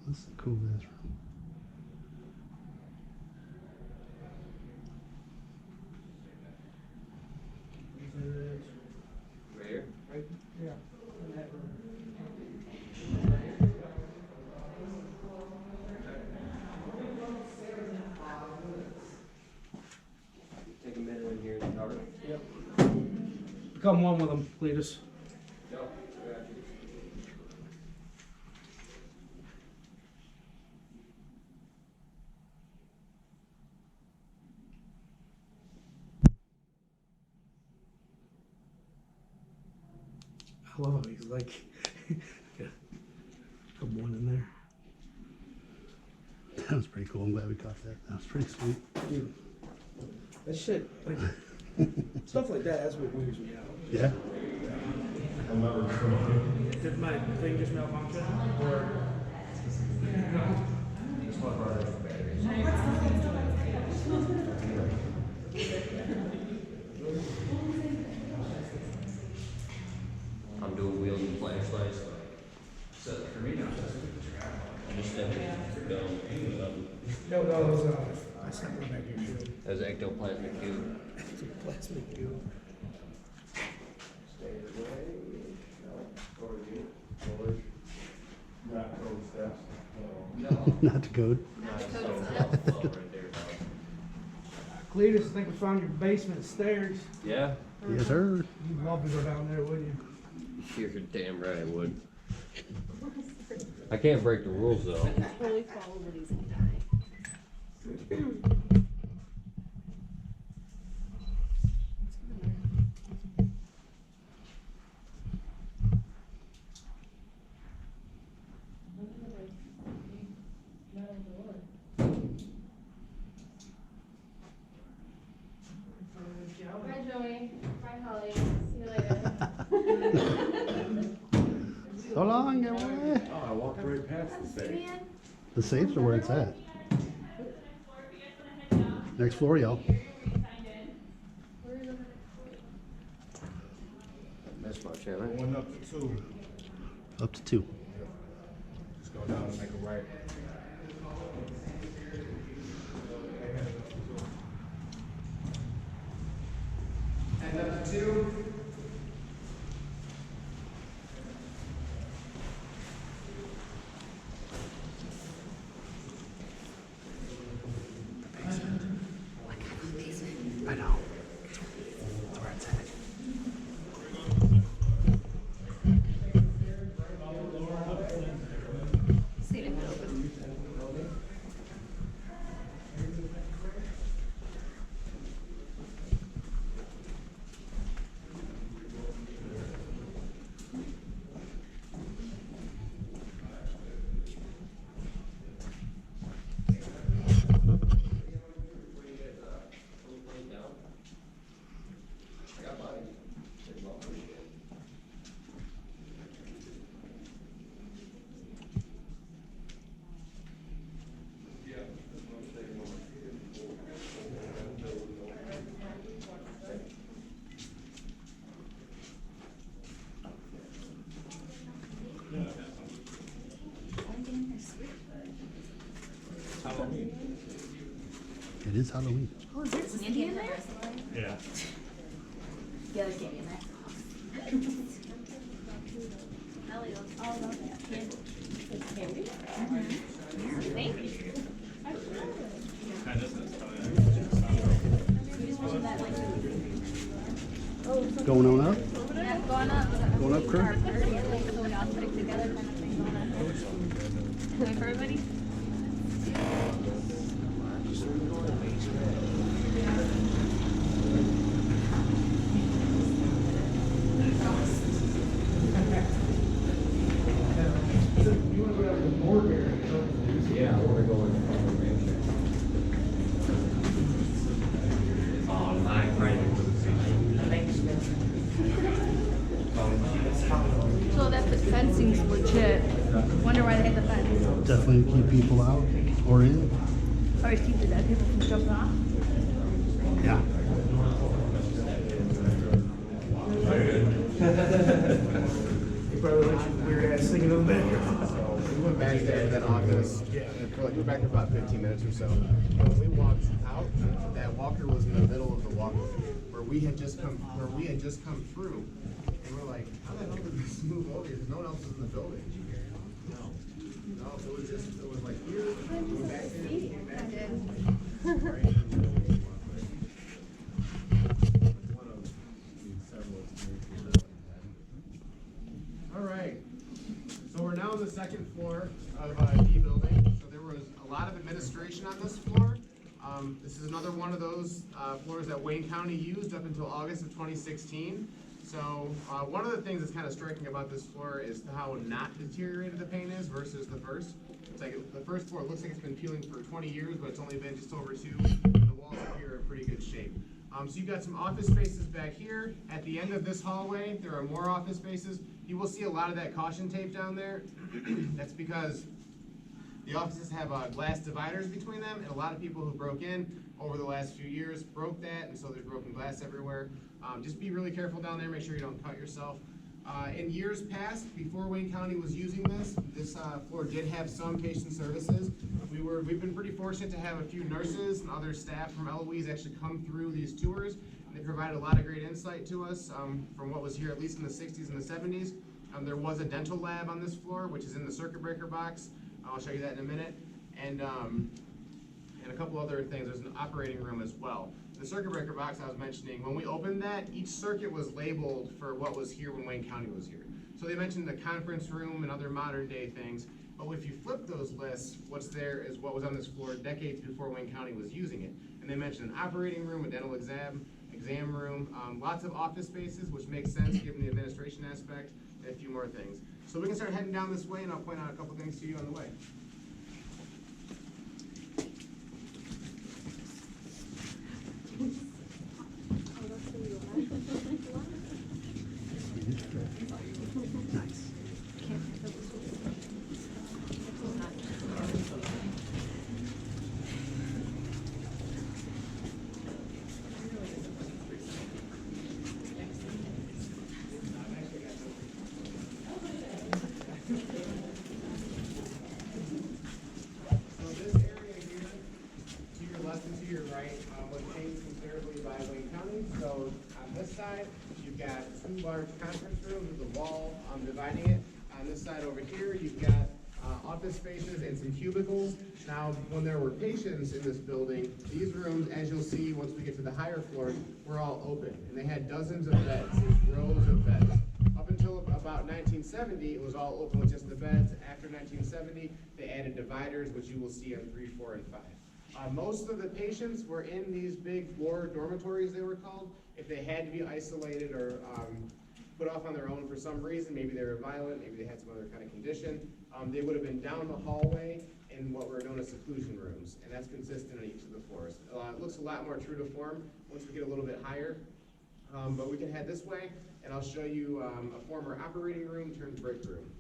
This is a cool bathroom. Right here? Right, yeah, in that room. Take a minute in here and cover it. Yep. Become one with them, Cletus. Yep. I love how he's like, come one in there. That was pretty cool. I'm glad we caught that. That was pretty sweet. Dude, that shit, like, stuff like that, that's what weirds me out. Yeah. Did my thing just malfunction? Or? I'm doing wheels and flashlights. So for me now, just No, it was, I sent one back here too. as ectoplasmic goo. It's a plastic goo. Not the code. Cletus, I think we found your basement stairs. Yeah? Yes, sir. You'd love to go down there, wouldn't you? You're damn right I would. I can't break the rules though. Totally follow what he's gonna die. Bye, Joey. Bye, Holly. See you later. So long, everybody. Oh, I walked right past the safe. Man. The safes are where it's at. Next floor, y'all. That's my channel. Going up to 2. Up to 2. Just go down and make a right. And up to 2. I know. That's where it's at. See if it opens. It is Halloween. Oh, is there candy in there? Yeah. Yeah, there's candy in there. Ellie looks all about that candy. It's candy? Thank you. Going on up? Yeah, going up. Going up, crew? Our party, I think, so we all put it together kind of thing going on. For everybody? You wanna go down to the morgue area? Yeah, I wanna go in. Oh, my So that the fencing's legit. Wonder why they had the fence. Definitely to keep people out or in. Or to keep the dead people from jumping off. Yeah. He probably let you weird ass singing in the background. We went back back there in that office. And for like, we were back there for about 15 minutes or so. When we walked out, that walker was in the middle of the walkway where we had just come through. And we're like, how the hell did this move over here? Because no one else was in the building. No, it was like here, we went back there, we went back there. Right in the middle of the walkway. One of several experiences. All right. So we're now on the second floor of D building. So there was a lot of administration on this floor. This is another one of those floors that Wayne County used up until August of 2016. So one of the things that's kind of striking about this floor is how not deteriorated the paint is versus the first. It's like the first floor looks like it's been peeling for 20 years, but it's only been just over 2. The walls up here are in pretty good shape. So you've got some office spaces back here. At the end of this hallway, there are more office spaces. You will see a lot of that caution tape down there. That's because the offices have glass dividers between them, and a lot of people who broke in over the last few years broke that, and so there's broken glass everywhere. Just be really careful down there, make sure you don't cut yourself. In years past, before Wayne County was using this floor did have some patient services. We've been pretty fortunate to have a few nurses and other staff from Eloise actually come through these tours. They provided a lot of great insight to us from what was here, at least in the 60s and the 70s. There was a dental lab on this floor, which is in the circuit breaker box. I'll show you that in a minute. And a couple other things. There's an operating room as well. The circuit breaker box I was mentioning, when we opened that, each circuit was labeled for what was here when Wayne County was here. So they mentioned the conference room and other modern day things. But if you flip those lists, what's there is what was on this floor decades before Wayne County was using it. And they mentioned an operating room, a dental exam room, lots of office spaces, which makes sense given the administration aspect, and a few more things. So we can start heading down this way, and I'll point out a couple things to you on the way. Nice. So on this side, you've got 2 large conference rooms with a wall dividing it. On this side over here, you've got office spaces and some cubicles. Now, when there were patients in this building, these rooms, as you'll see once we get to the higher floors, were all open. And they had dozens of beds, rows of beds. Up until about 1970, it was all open with just the beds. After 1970, they added dividers, which you will see on 3, 4, and 5. Most of the patients were in these big floor dormitories, they were called. If they had to be isolated or put off on their own for some reason, maybe they were violent, maybe they had some other kind of condition, they would have been down the hallway in what were known as seclusion rooms, and that's consistent on each of the floors. It looks a lot more true to form once we get a little bit higher, but we can head this way, and I'll show you a former operating room turned break room.